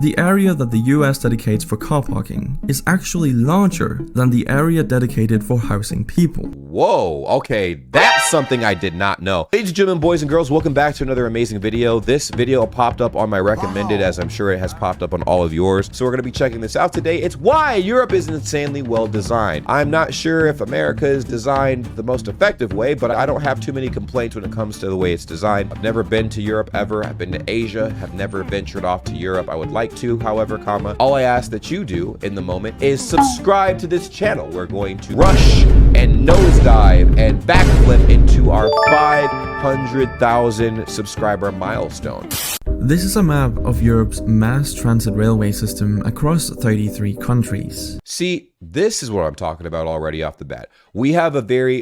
The area that the US dedicates for car parking is actually larger than the area dedicated for housing people. Whoa, okay, that's something I did not know. Ladies and gentlemen, boys and girls, welcome back to another amazing video. This video popped up on my recommended, as I'm sure it has popped up on all of yours. So we're gonna be checking this out today. It's why Europe is insanely well designed. I'm not sure if America is designed the most effective way, but I don't have too many complaints when it comes to the way it's designed. I've never been to Europe ever. I've been to Asia, have never ventured off to Europe. I would like to, however, all I ask that you do in the moment is subscribe to this channel. We're going to rush and nosedive and backflip into our 500,000 subscriber milestone. This is a map of Europe's mass transit railway system across 33 countries. See, this is what I'm talking about already off the bat. We have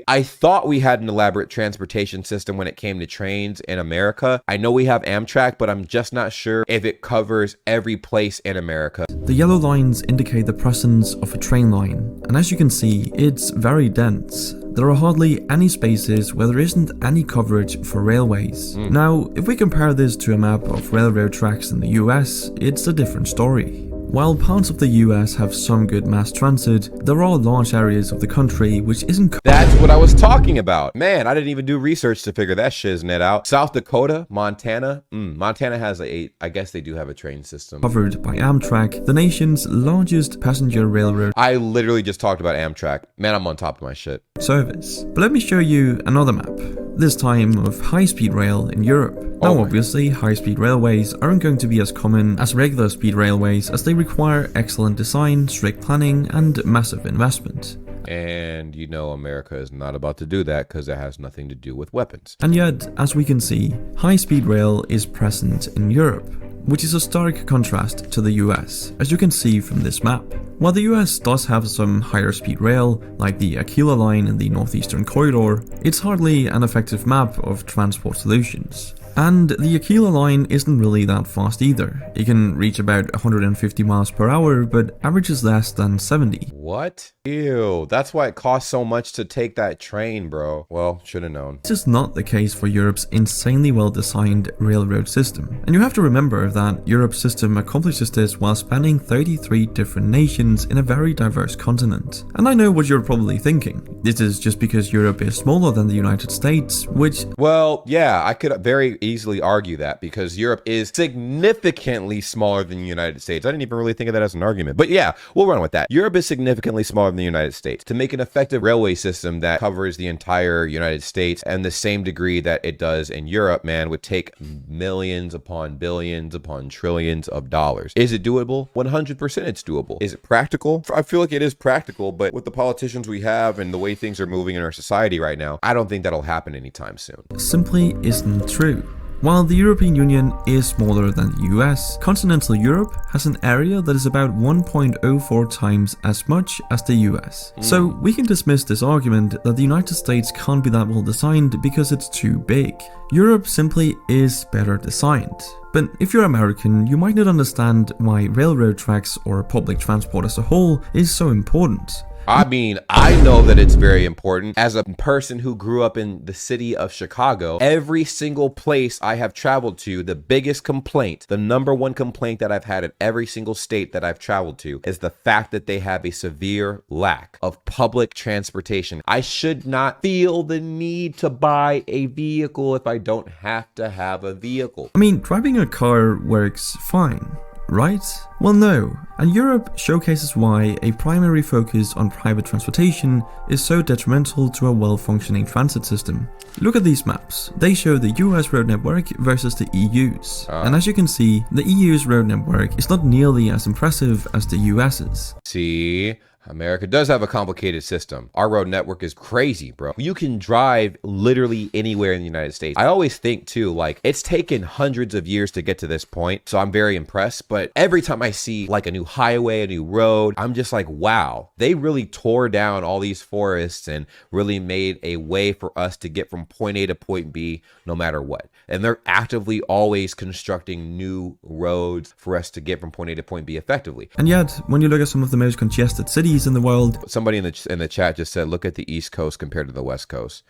I thought we had an elaborate transportation system when it came to trains in America. I know we have Amtrak, but I'm just not sure if it covers every place in America. The yellow lines indicate the presence of a train line, and as you can see, it's very dense. There are hardly any spaces where there isn't any coverage for railways. Now, if we compare this to a map of railroad tracks in the US, it's a different story. While parts of the US have some good mass transit, there are large areas of the country which isn't. That's what I was talking about. Man, I didn't even do research to figure that shiznit out. South Dakota, Montana. Montana has I guess they do have a train system. Covered by Amtrak, the nation's largest passenger railroad. I literally just talked about Amtrak. Man, I'm on top of my shit. Service. But let me show you another map, this time of high-speed rail in Europe. Now obviously, high-speed railways aren't going to be as common as regular speed railways, as they require excellent design, strict planning, and massive investment. And you know America is not about to do that because it has nothing to do with weapons. And yet, as we can see, high-speed rail is present in Europe, which is a stark contrast to the US, as you can see from this map. While the US does have some higher speed rail, like the Aquila line in the Northeastern Corridor, it's hardly an effective map of transport solutions. And the Aquila line isn't really that fast either. It can reach about 150 miles per hour, but averages less than 70. What? Ew, that's why it costs so much to take that train, bro. Well, should have known. This is not the case for Europe's insanely well-designed railroad system. And you have to remember that Europe's system accomplishes this while spanning 33 different nations in a very diverse continent. And I know what you're probably thinking. This is just because Europe is smaller than the United States, which... Well, yeah, I could very easily argue that because Europe is significantly smaller than the United States. I didn't even really think of that as an argument, but yeah, we'll run with that. Europe is significantly smaller than the United States. To make an effective railway system that covers the entire United States and the same degree that it does in Europe, man, would take millions upon billions upon trillions of dollars. Is it doable? 100% it's doable. Is it practical? I feel like it is practical, but with the politicians we have and the way things are moving in our society right now, I don't think that'll happen anytime soon. Simply isn't true. While the European Union is smaller than the US, continental Europe has an area that is about 1.04 times as much as the US. So we can dismiss this argument that the United States can't be that well designed because it's too big. Europe simply is better designed. But if you're American, you might not understand why railroad tracks or public transport as a whole is so important. I mean, I know that it's very important. As a person who grew up in the city of Chicago, every single place I have traveled to, the biggest complaint, the number one complaint that I've had in every single state that I've traveled to is the fact that they have a severe lack of public transportation. I should not feel the need to buy a vehicle if I don't have to have a vehicle. I mean, driving a car works fine, right? Well, no, and Europe showcases why a primary focus on private transportation is so detrimental to a well-functioning transit system. Look at these maps. They show the US road network versus the EU's. And as you can see, the EU's road network is not nearly as impressive as the US's. See? America does have a complicated system. Our road network is crazy, bro. You can drive literally anywhere in the United States. I always think too, like, it's taken hundreds of years to get to this point, so I'm very impressed. But every time I see like a new highway, a new road, I'm just like, wow, they really tore down all these forests and really made a way for us to get from point A to point B no matter what. And they're actively always constructing new roads for us to get from point A to point B effectively. And yet, when you look at some of the most congested cities in the world. Somebody in the chat just said, look at the East Coast compared to the West Coast.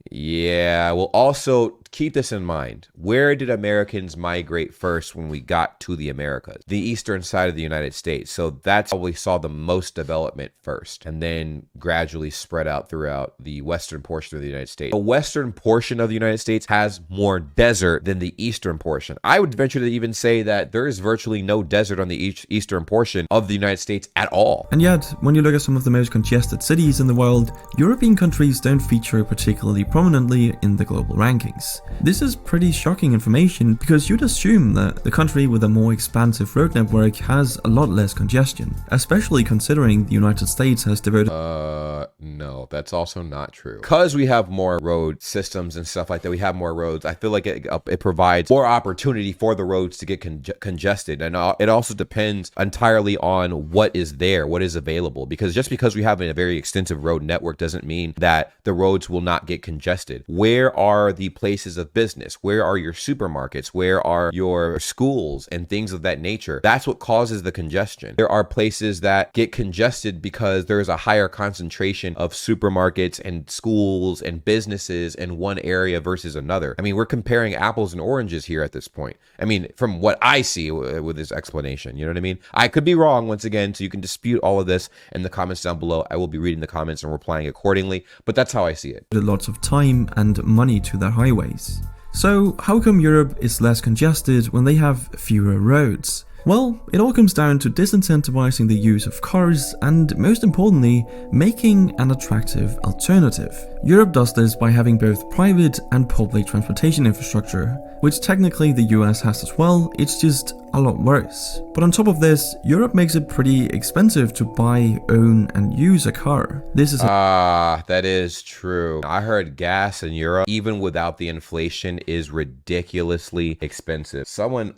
Yeah, well, also keep this in mind. Where did Americans migrate first when we got to the Americas? The eastern side of the United States. So that's how we saw the most development first, and then gradually spread out throughout the western portion of the United States. The western portion of the United States has more desert than the eastern portion. I would venture to even say that there is virtually no desert on the eastern portion of the United States at all. And yet, when you look at some of the most congested cities in the world, European countries don't feature particularly prominently in the global rankings. This is pretty shocking information because you'd assume that the country with a more expansive road network has a lot less congestion, especially considering the United States has devoted no, that's also not true. Because we have more road systems and stuff like that, we have more roads, I feel like it provides more opportunity for the roads to get congested. And it also depends entirely on what is there, what is available. Because just because we have a very extensive road network doesn't mean that the roads will not get congested. Where are the places of business? Where are your supermarkets? Where are your schools and things of that nature? That's what causes the congestion. There are places that get congested because there is a higher concentration of supermarkets and schools and businesses in one area versus another. I mean, we're comparing apples and oranges here at this point. I mean, from what I see with this explanation, you know what I mean? I could be wrong once again, so you can dispute all of this in the comments down below. I will be reading the comments and replying accordingly, but that's how I see it. Lots of time and money to their highways. So how come Europe is less congested when they have fewer roads? Well, it all comes down to disincentivizing the use of cars and, most importantly, making an attractive alternative. Europe does this by having both private and public transportation infrastructure, which technically the US has as well, it's just a lot worse. But on top of this, Europe makes it pretty expensive to buy, own, and use a car. This is that is true. I heard gas in Europe, even without the inflation, is ridiculously expensive.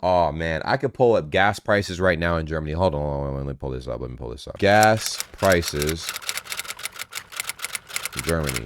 Oh man, I could pull up gas prices right now in Germany. Hold on, let me pull this up. Gas prices.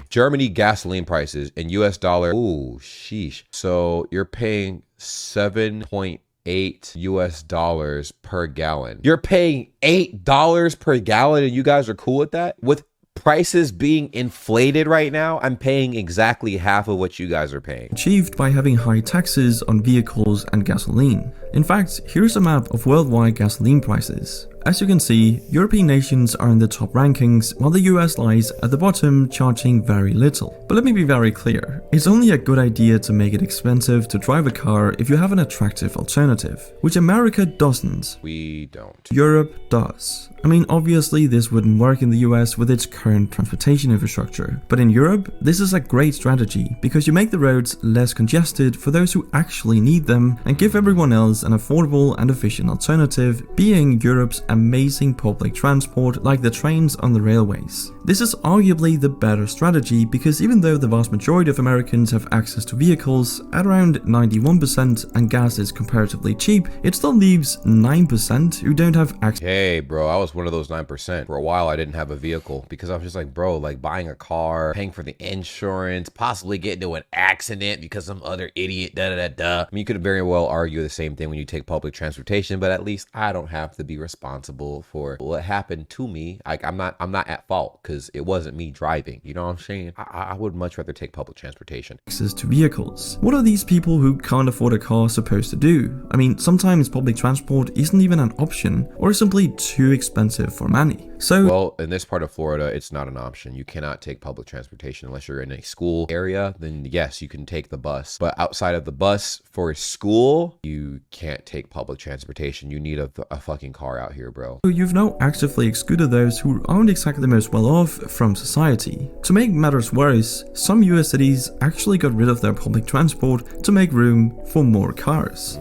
Germany gasoline prices in US dollar. Ooh, sheesh. So you're paying 7.8 US dollars per gallon. You're paying $8 per gallon and you guys are cool with that? With prices being inflated right now, I'm paying exactly half of what you guys are paying. Achieved by having high taxes on vehicles and gasoline. In fact, here's a map of worldwide gasoline prices. As you can see, European nations are in the top rankings, while the US lies at the bottom, charging very little. But let me be very clear, it's only a good idea to make it expensive to drive a car if you have an attractive alternative, which America doesn't. We don't. Europe does. I mean, obviously this wouldn't work in the US with its current transportation infrastructure, but in Europe, this is a great strategy because you make the roads less congested for those who actually need them and give everyone else an affordable and efficient alternative, being Europe's amazing public transport like the trains on the railways. This is arguably the better strategy because even though the vast majority of Americans have access to vehicles at around 91% and gas is comparatively cheap, it still leaves 9% who don't have access. Hey bro, I was one of those 9%. For a while I didn't have a vehicle because I was just like, bro, like buying a car, paying for the insurance, possibly getting into an accident because some other idiot I mean, you could very well argue the same thing when you take public transportation, but at least I don't have to be responsible for what happened to me. Like I'm not at fault because it wasn't me driving. You know what I'm saying? I would much rather take public transportation. Access to vehicles. What are these people who can't afford a car supposed to do? I mean, sometimes public transport isn't even an option or simply too expensive for many. So, well, in this part of Florida, it's not an option. You cannot take public transportation unless you're in a school area. Then yes, you can take the bus. But outside of the bus for school, you can't take public transportation. You need a fucking car out here, bro. You've now actively excluded those who aren't exactly the most well off from society. To make matters worse, some US cities actually got rid of their public transport to make room for more cars.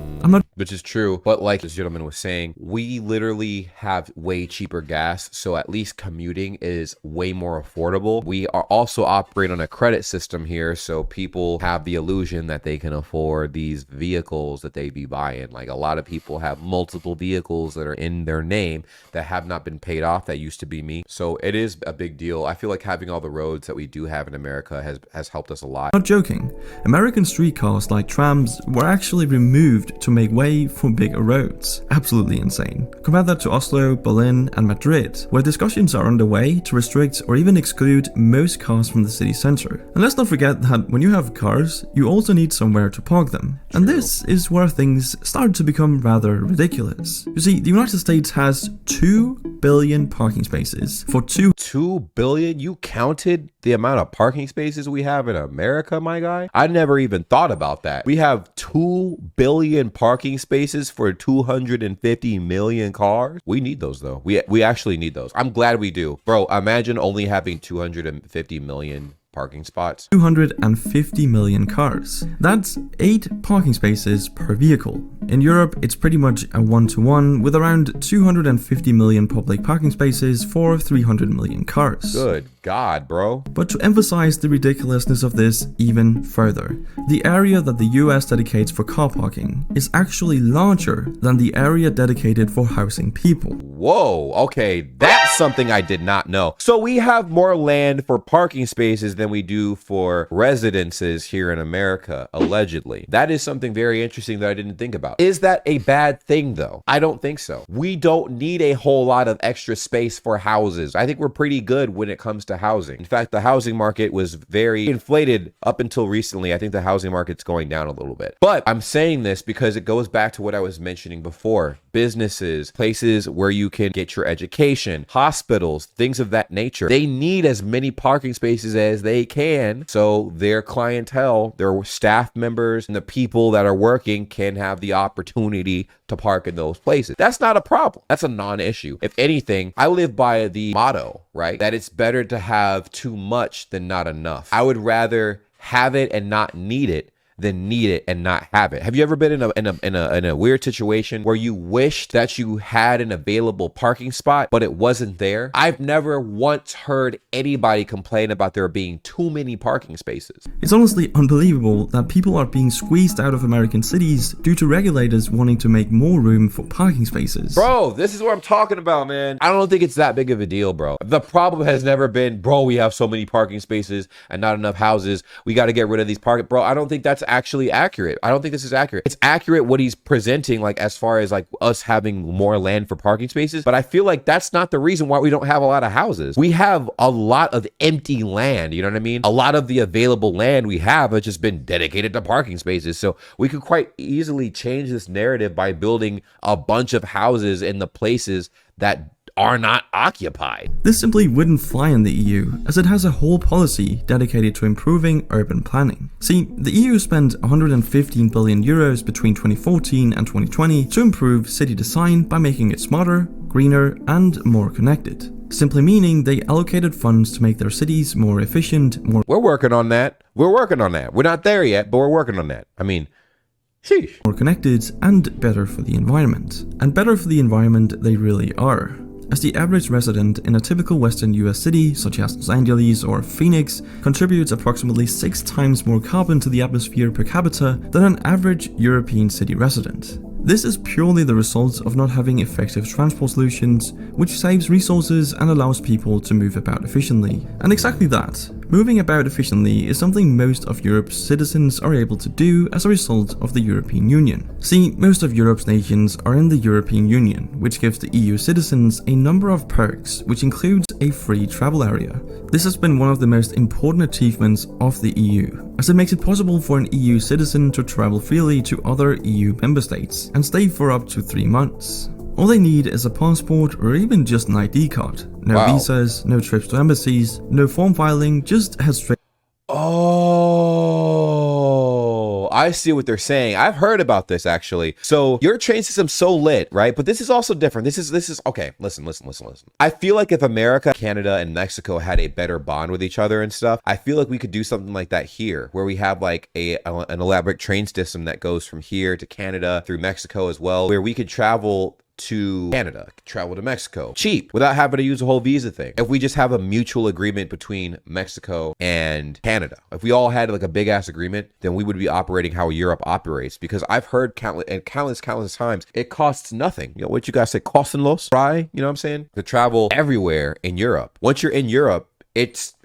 Which is true, but like this gentleman was saying, we literally have way cheaper gas, so at least commuting is way more affordable. We are also operating on a credit system here, so people have the illusion that they can afford these vehicles that they be buying. Like a lot of people have multiple vehicles that are in their name that have not been paid off. That used to be me. So it is a big deal. I feel like having all the roads that we do have in America has helped us a lot. Not joking. American streetcars like trams were actually removed to make way way for bigger roads. Absolutely insane. Compare that to Oslo, Berlin, and Madrid, where discussions are underway to restrict or even exclude most cars from the city center. And let's not forget that when you have cars, you also need somewhere to park them. True. And this is where things start to become rather ridiculous. You see, the United States has 2 billion parking spaces for 2 billion? You counted the amount of parking spaces we have in America, my guy? I never even thought about that. We have 2 billion parking spaces for 250 million cars. We need those though. We actually need those. I'm glad we do. Bro, imagine only having 250 million parking spots. 250 million cars. That's 8 parking spaces per vehicle. In Europe, it's pretty much a 1-to-1 with around 250 million public parking spaces for 300 million cars. Good God, bro. But to emphasize the ridiculousness of this even further, the area that the US dedicates for car parking is actually larger than the area dedicated for housing people. Whoa, okay, that's something I did not know. So we have more land for parking spaces than we do for residences here in America, allegedly. That is something very interesting that I didn't think about. Is that a bad thing though? I don't think so. We don't need a whole lot of extra space for houses. I think we're pretty good when it comes to housing. In fact, the housing market was very inflated up until recently. I think the housing market's going down a little bit. But I'm saying this because it goes back to what I was mentioning before. Businesses, places where you can get your education, hospitals, things of that nature. They need as many parking spaces as they can so their clientele, their staff members, and the people that are working can have the opportunity to park in those places. That's not a problem. That's a non-issue. If anything, I live by the motto, right, that it's better to have too much than not enough. I would rather have it and not need it than need it and not have it. Have you ever been in a weird situation where you wished that you had an available parking spot, but it wasn't there? I've never once heard anybody complain about there being too many parking spaces. It's honestly unbelievable that people are being squeezed out of American cities due to regulators wanting to make more room for parking spaces. Bro, this is what I'm talking about, man. I don't think it's that big of a deal, bro. The problem has never been, bro, we have so many parking spaces and not enough houses. We got to get rid of these parking. Bro, I don't think that's actually accurate. I don't think this is accurate. It's accurate what he's presenting, like as far as like us having more land for parking spaces, but I feel like that's not the reason why we don't have a lot of houses. We have a lot of empty land, you know what I mean? A lot of the available land we have has just been dedicated to parking spaces. So we could quite easily change this narrative by building a bunch of houses in the places that are not occupied. This simply wouldn't fly in the EU, as it has a whole policy dedicated to improving urban planning. See, the EU spent 115 billion euros between 2014 and 2020 to improve city design by making it smarter, greener, and more connected. Simply meaning they allocated funds to make their cities more efficient, We're working on that. We're working on that. We're not there yet, but we're working on that. I mean, sheesh. more connected, and better for the environment. And better for the environment they really are, as the average resident in a typical Western US city, such as Los Angeles or Phoenix, contributes approximately 6 times more carbon to the atmosphere per capita than an average European city resident. This is purely the result of not having effective transport solutions, which saves resources and allows people to move about efficiently. And exactly that, moving about efficiently, is something most of Europe's citizens are able to do as a result of the European Union. See, most of Europe's nations are in the European Union, which gives the EU citizens a number of perks, which includes a free travel area. This has been one of the most important achievements of the EU, as it makes it possible for an EU citizen to travel freely to other EU member states and stay for up to 3 months. All they need is a passport or even just an ID card. No visas, no trips to embassies, no form filing, just head straight. Oh, I see what they're saying. I've heard about this actually. So your train system's so lit, right? But this is also different. This is okay. Listen. I feel like if America, Canada, and Mexico had a better bond with each other and stuff, I feel like we could do something like that here, where we have like an elaborate train system that goes from here to Canada through Mexico as well, where we could travel to Canada, travel to Mexico cheap without having to use a whole visa thing. If we just have a mutual agreement between Mexico and Canada, if we all had like a big ass agreement, then we would be operating how Europe operates. Because I've heard countless times it costs nothing. You know what you guys say, kostenlos, right? You know what I'm saying? To travel everywhere in Europe. Once you're in Europe, it's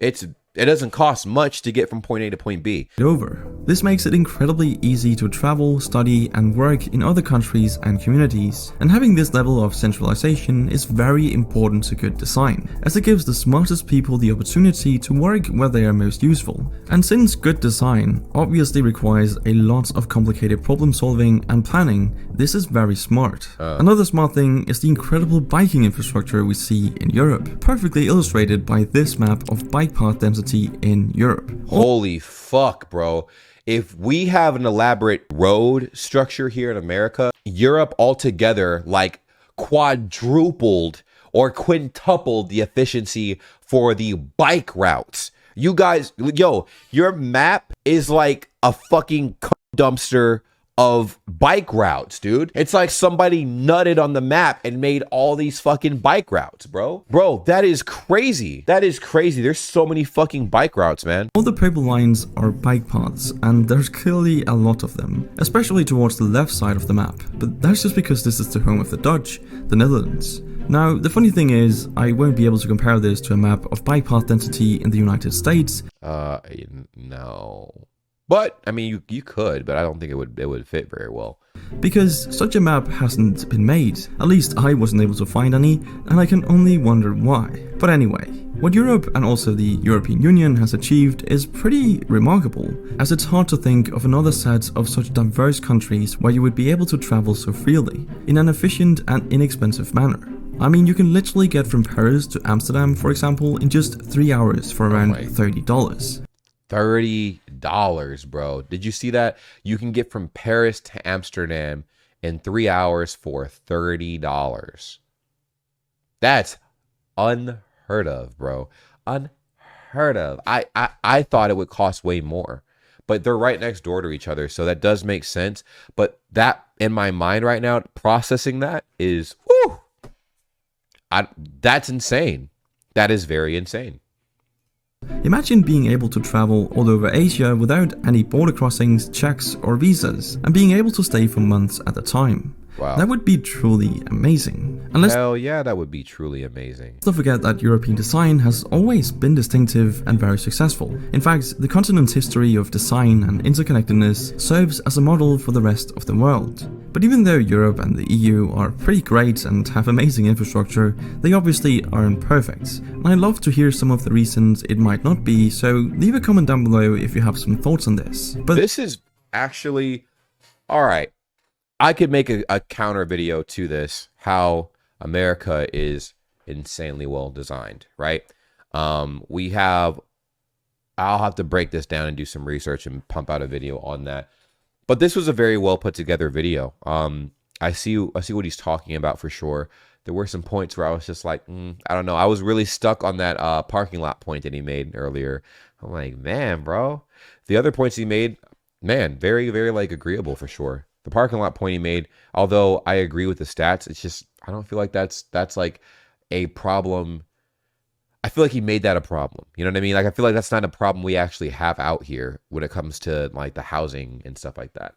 It doesn't cost much to get from point A to point B. Over. This makes it incredibly easy to travel, study, and work in other countries and communities. And having this level of centralization is very important to good design, as it gives the smartest people the opportunity to work where they are most useful. And since good design obviously requires a lot of complicated problem solving and planning, this is very smart. Another smart thing is the incredible biking infrastructure we see in Europe, perfectly illustrated by this map of bike path density in Europe. Holy fuck, bro. If we have an elaborate road structure here in America, Europe altogether like quadrupled or quintupled the efficiency for the bike routes. You guys, yo, your map is like a fucking dumpster of bike routes, dude. It's like somebody nutted on the map and made all these fucking bike routes, bro. Bro, that is crazy. That is crazy. There's so many fucking bike routes, man. All the purple lines are bike paths, and there's clearly a lot of them, especially towards the left side of the map. But that's just because this is the home of the Dutch, the Netherlands. Now, the funny thing is, I won't be able to compare this to a map of bike path density in the United States. No. But I mean, you could, but I don't think it would fit very well. Because such a map hasn't been made. At least I wasn't able to find any, and I can only wonder why. But anyway, what Europe and also the European Union has achieved is pretty remarkable, as it's hard to think of another set of such diverse countries where you would be able to travel so freely, in an efficient and inexpensive manner. I mean, you can literally get from Paris to Amsterdam, for example, in just 3 hours for around $30. $30, bro. Did you see that? You can get from Paris to Amsterdam in 3 hours for $30. That's unheard of, bro. Unheard of. I thought it would cost way more, but they're right next door to each other, so that does make sense. But that, in my mind right now, processing that is, whew, that's insane. That is very insane. Imagine being able to travel all over Asia without any border crossings, checks, or visas, and being able to stay for months at a time. Wow. That would be truly amazing. And hell yeah, that would be truly amazing. Let's not forget that European design has always been distinctive and very successful. In fact, the continent's history of design and interconnectedness serves as a model for the rest of the world. But even though Europe and the EU are pretty great and have amazing infrastructure, they obviously aren't perfect. And I'd love to hear some of the reasons it might not be, so leave a comment down below if you have some thoughts on this. But this is actually, alright, I could make a counter video to this, how America is insanely well designed, right? I'll have to break this down and do some research and pump out a video on that. But this was a very well put together video. I see what he's talking about for sure. There were some points where I was just like, I don't know. I was really stuck on that parking lot point that he made earlier. I'm like, man, bro. The other points he made, man, very, very like agreeable for sure. The parking lot point he made, although I agree with the stats, it's just, I don't feel like that's like a problem. I feel like he made that a problem. You know what I mean? Like, I feel like that's not a problem we actually have out here when it comes to like the housing and stuff like that.